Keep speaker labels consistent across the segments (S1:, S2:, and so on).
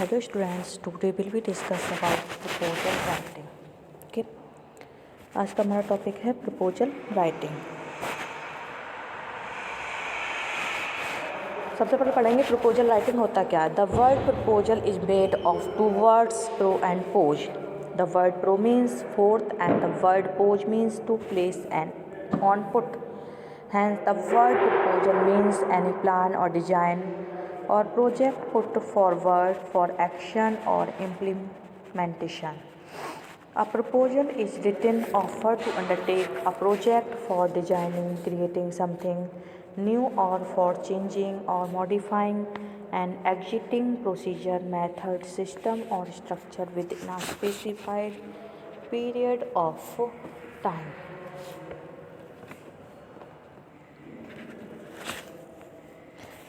S1: Hello students, today will we discuss about proposal writing. Okay, आज का हमारा topic है प्रपोजल राइटिंग। सबसे पहले पढ़ेंगे प्रपोजल राइटिंग होता क्या है। The word proposal is made of two words pro and pose. The word pro means forth and the word pose means to place and on put. Hence, the word proposal means any plan or design or project put forward for action or implementation. A proposal is written offer to undertake a project for designing, creating something new or for changing or modifying an existing procedure, method, system or structure within a specified period of time.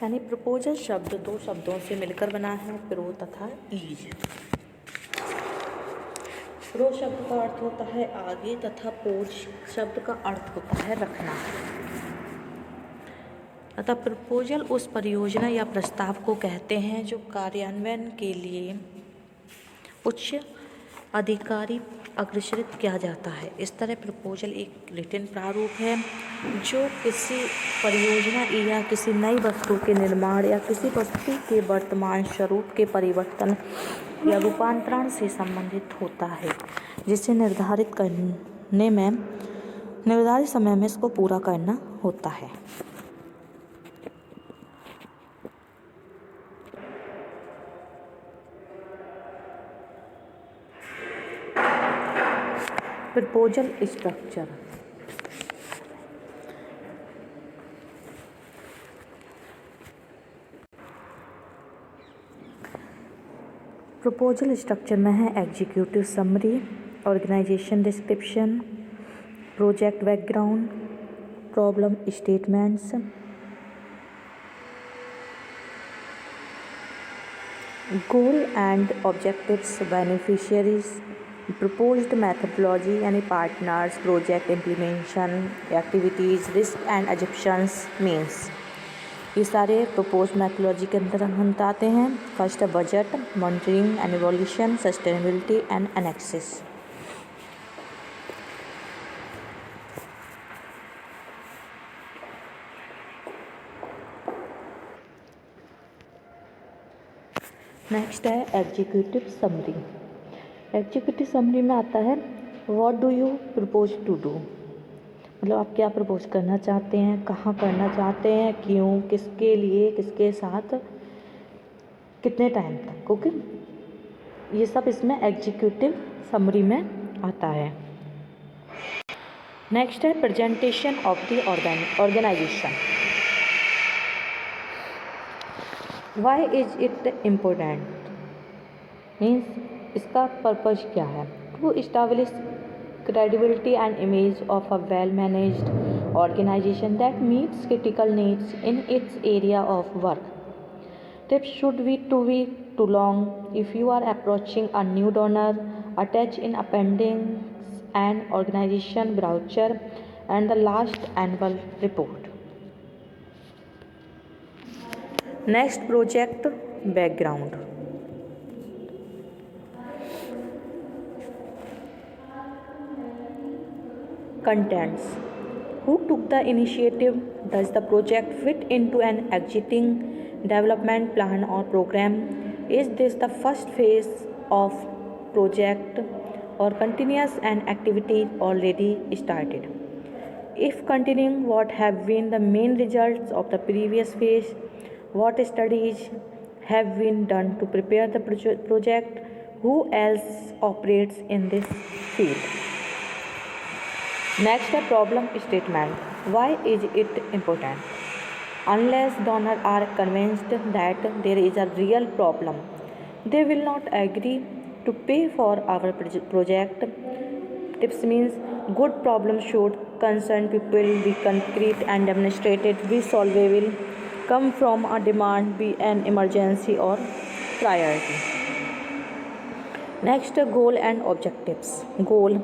S1: यानी proposal शब्द दो शब्दों से मिलकर बना है, pro तथा ease. Pro शब्द का अर्थ होता है आगे तथा पोज शब्द का अर्थ होता है रखना। अतः प्रपोजल उस परियोजना या प्रस्ताव को कहते हैं जो कार्यान्वयन के लिए उच्च अधिकारी अग्रसरित किया जाता है। इस तरह प्रपोजल एक रिटन प्रारूप है जो किसी परियोजना या किसी नई वस्तु के निर्माण या किसी वस्तु के वर्तमान स्वरूप के परिवर्तन या रूपांतरण से संबंधित होता है, जिसे निर्धारित समय में इसको पूरा करना होता है। Proposal structure. प्रपोजल स्ट्रक्चर में है executive summary, organisation description, project background, problem statements, goal and objectives, beneficiaries, proposed methodology यानी partners, project implementation, activities, risk and assumptions, means. ये सारे प्रपोज्ड मैथोलॉजी के अंदर हम आते हैं। फर्स्ट है budget, monitoring and evolution, sustainability and analysis. Next है एग्जीक्यूटिव समरी। एग्जीक्यूटिव समरी में आता है what do you propose to do, मतलब आप क्या प्रपोज करना चाहते हैं, कहाँ करना चाहते हैं, क्यों, किसके लिए, किसके साथ, कितने टाइम तक। ओके, ये सब इसमें एग्जीक्यूटिव समरी में आता है। नेक्स्ट है presentation of the organisation. Why is it important, means इसका पर्पज़ क्या है। To establish credibility and image of a well-managed organization that meets critical needs in its area of work. Tips should be too long. If you are approaching a new donor, attach in appendix an organization brochure and the last annual report. Next, project background. Contents. Who took the initiative? Does the project fit into an existing development plan or program? Is this the first phase of project or continuous an activity already started? If continuing, what have been the main results of the previous phase? What studies have been done to prepare the project? Who else operates in this field? Next, the problem statement. Why is it important? Unless donors are convinced that there is a real problem, they will not agree to pay for our project. Tips means good problem should concern people, be concrete and demonstrated, be solvable, come from a demand, be an emergency or priority. Next, goal and objectives. Goal.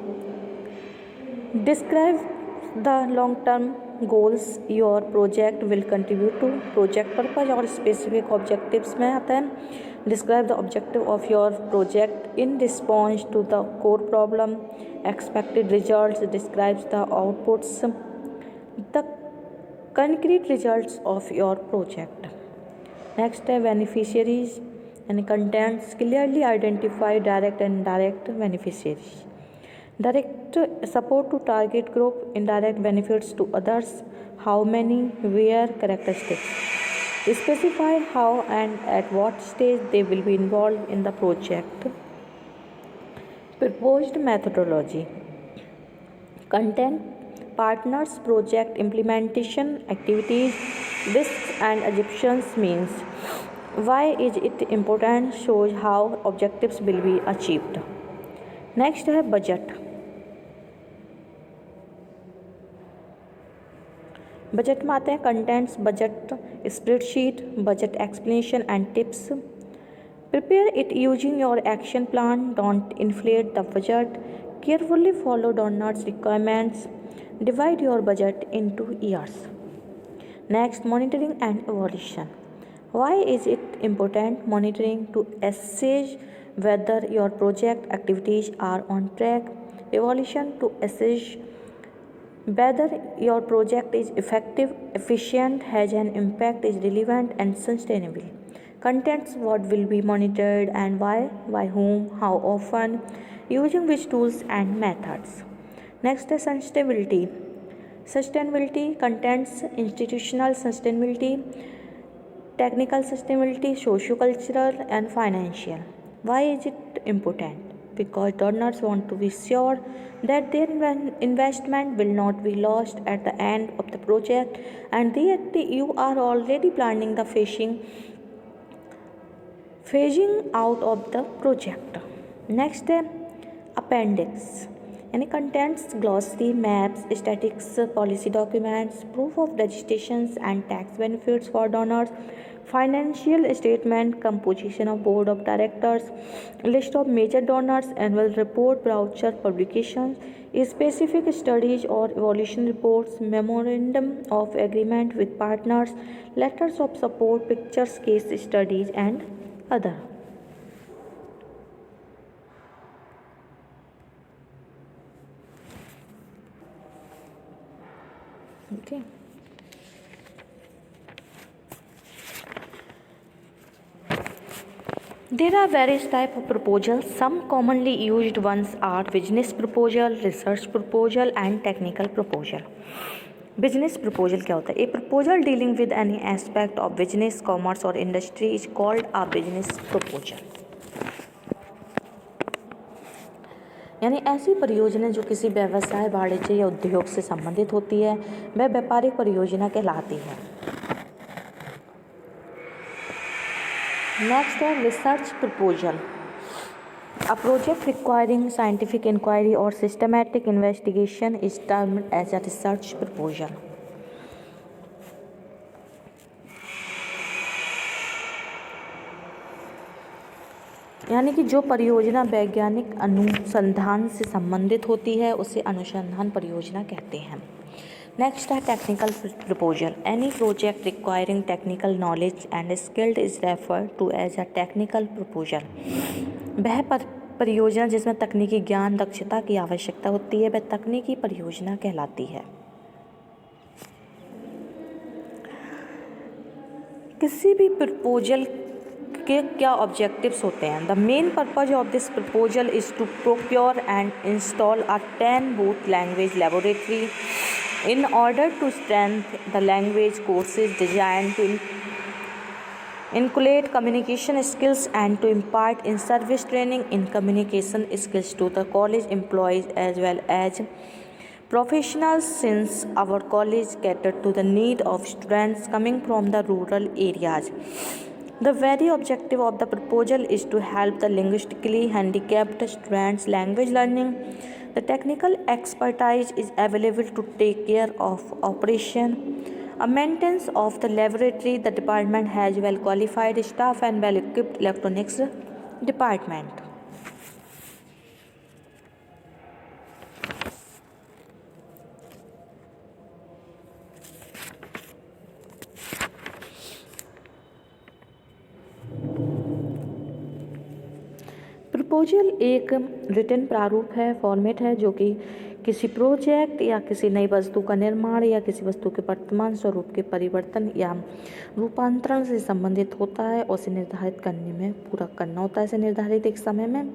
S1: Describe the long-term goals your project will contribute to. Project purpose और specific objectives में आता है. Describe the objective of your project in response to the core problem. Expected results describes the outputs, the concrete results of your project. Next है beneficiaries and contents. Clearly identify direct and indirect beneficiaries. Direct support to target group, indirect benefits to others. How many, where, characteristics. Specify how and at what stage they will be involved in the project. Proposed methodology. Content, partners, project implementation, activities, risks and assumptions means. Why is it important? Shows how objectives will be achieved. Next है budget. Budget में आते हैं contents, budget spreadsheet, budget explanation and tips. Prepare it using your action plan. Don't inflate the budget. Carefully follow donors requirements. Divide your budget into years. Next monitoring and evolution. Why is it important? Monitoring to assess whether your project activities are on track. Evaluation to assess whether your project is effective, efficient, has an impact, is relevant and sustainable. Contents, what will be monitored and why, by whom, how often, using which tools and methods. Next is sustainability. Sustainability contents, institutional sustainability, technical sustainability, socio-cultural and financial. Why is it important? Because donors want to be sure that their investment will not be lost at the end of the project, and that you are already planning the phasing out of the project. Next appendix. Any contents, glossary, maps, statistics, policy documents, proof of registrations and tax benefits for donors, financial statement, composition of board of directors, list of major donors, annual report, brochure, publications, specific studies or evaluation reports, memorandum of agreement with partners, letters of support, pictures, case studies and other. Okay. There are various types of proposals. Some commonly used ones are business proposal, research proposal and technical proposal. Business proposal क्या होता है? A proposal dealing with any aspect of business, commerce or industry is called a business proposal. यानी ऐसी परियोजना जो किसी व्यवसाय, वाणिज्य या उद्योग से संबंधित होती है वह व्यापारिक परियोजना कहलाती है. नेक्स्ट है research proposal. A project requiring scientific inquiry or systematic investigation is termed as a research proposal. यानी कि जो परियोजना वैज्ञानिक अनुसंधान से संबंधित होती है उसे अनुसंधान परियोजना कहते हैं. नेक्स्ट है technical proposal. Any project requiring technical knowledge and skilled is referred to as a technical proposal. वह परियोजना जिसमें तकनीकी ज्ञान, दक्षता की आवश्यकता होती है वह तकनीकी परियोजना कहलाती है. किसी भी प्रपोजल के क्या ऑब्जेक्टिव्स होते हैं? The main purpose of this proposal is to procure and install a 10 booth language laboratory in order to strengthen the language courses designed to inculcate communication skills and to impart in-service training in communication skills to the college employees as well as professionals, since our college catered to the need of students coming from the rural areas. The very objective of the proposal is to help the linguistically handicapped students' language learning. The technical expertise is available to take care of operation, maintenance of the laboratory. The department has well qualified staff and well equipped electronics department. Proposal एक written प्रारूप है, format है जो कि किसी project या किसी नई वस्तु का निर्माण या किसी वस्तु के वर्तमान स्वरूप के परिवर्तन या रूपांतरण से संबंधित होता है और इसे निर्धारित करने में पूरा करना होता है इसे निर्धारित एक समय में।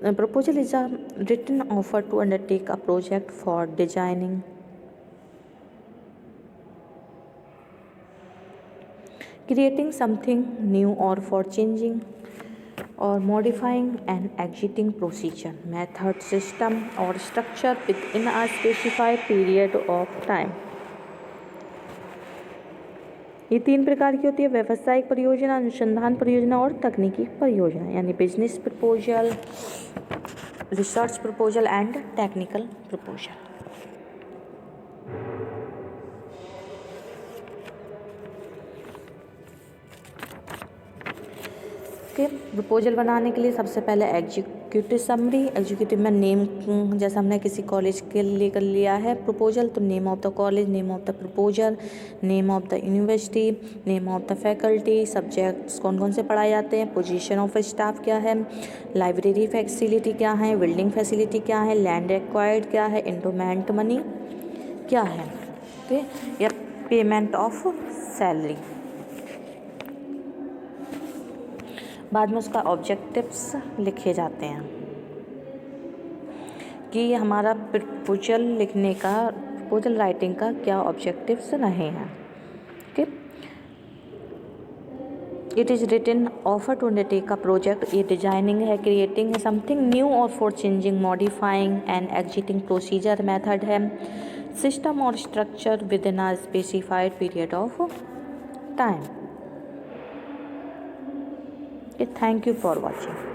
S1: Proposal is a written offer to undertake a project for designing, creating something new or for changing or modifying an existing procedure, method, system or structure within a specified period of time। ये 3 प्रकार की होती है, व्यावसायिक परियोजना, अनुसंधान परियोजना और तकनीकी परियोजना, यानी business proposal, research proposal and technical proposal. Proposal बनाने के लिए सबसे पहले एग्जीक्यूटिव समरी, एग्जीक्यूटिव में नेम, जैसे हमने किसी कॉलेज के लिए कर लिया है प्रपोजल तो name of the college, name of the proposal, name of the university, name of the faculty, subjects कौन कौन से पढ़ाए जाते हैं, पोजीशन ऑफ स्टाफ क्या है, लाइब्रेरी फैसिलिटी क्या है, बिल्डिंग फैसिलिटी क्या है, लैंड एक्वायर्ड क्या है, एंडोमेंट मनी क्या है, या पेमेंट ऑफ सैलरी। बाद में उसका ऑब्जेक्टिव्स लिखे जाते हैं कि हमारा प्रपोजल लिखने का, प्रपोजल राइटिंग का क्या ऑब्जेक्टिव्स रहे हैं। Okay, it is written offer to undertake a project, ये डिजाइनिंग है, क्रिएटिंग है समथिंग न्यू और for changing, modifying and existing procedure, method है, सिस्टम और structure within a specified period of time. Thank you for watching.